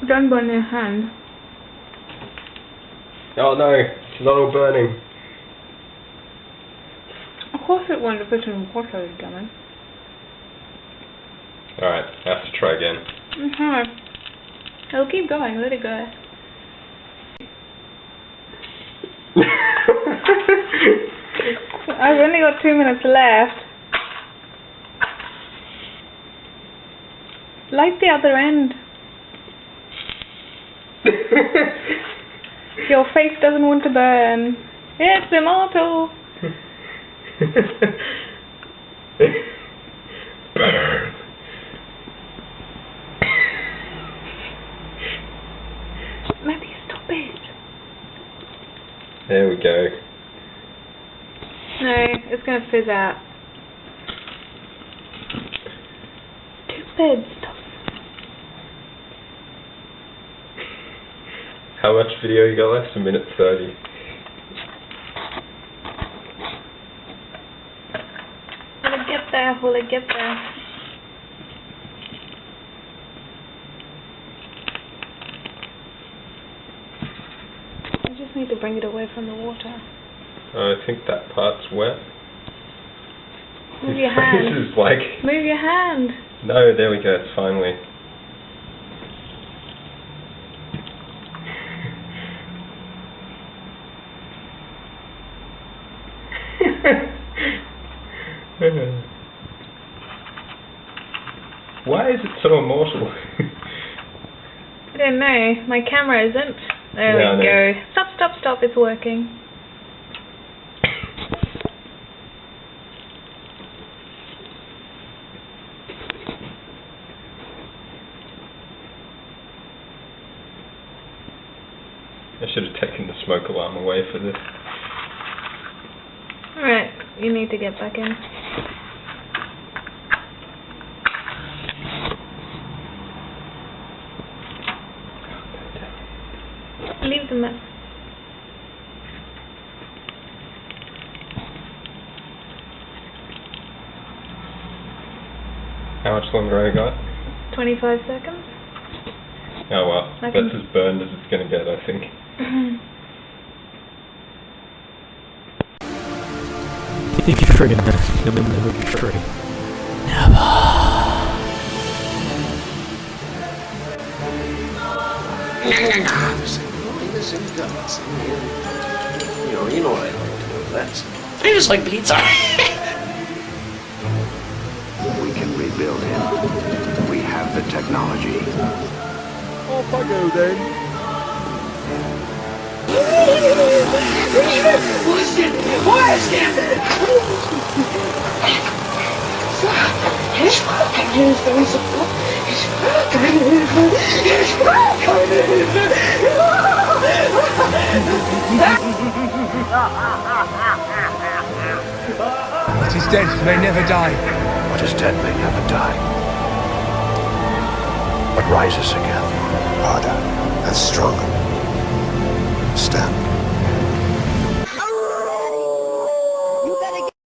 Don't burn your hand. Oh no, it's not all burning. Of course it won't if it's in water, you dummy. Alright, I have to try again. It'll keep going, let it go. I've only got 2 minutes left. Light the other end. Your face doesn't want to burn. It's immortal. Burn. Maybe stop it. There we go. No, it's going to fizz out. Stupid, stop. How much video you got left? 1 minute 30. Will it get there? You just need to bring it away from the water. I think that part's wet. Move your hand. This is like... Move your hand. No, there we go, it's finally... Why is it so immortal? I don't know. My camera isn't. There we go. Stop. It's working. I should have taken the smoke alarm away for this. Alright, you need to get back in. Leave them there. How much longer I got? 25 seconds. Oh well, that's as burned as it's going to get, I think. You think you're friggin' this? You'll never be free. Never. You know what I like to do with that. I just like pizza. We can rebuild him. We have the technology. Off I go then. What is dead may never die. What is dead may never die. But rises again. Harder and stronger. Stand.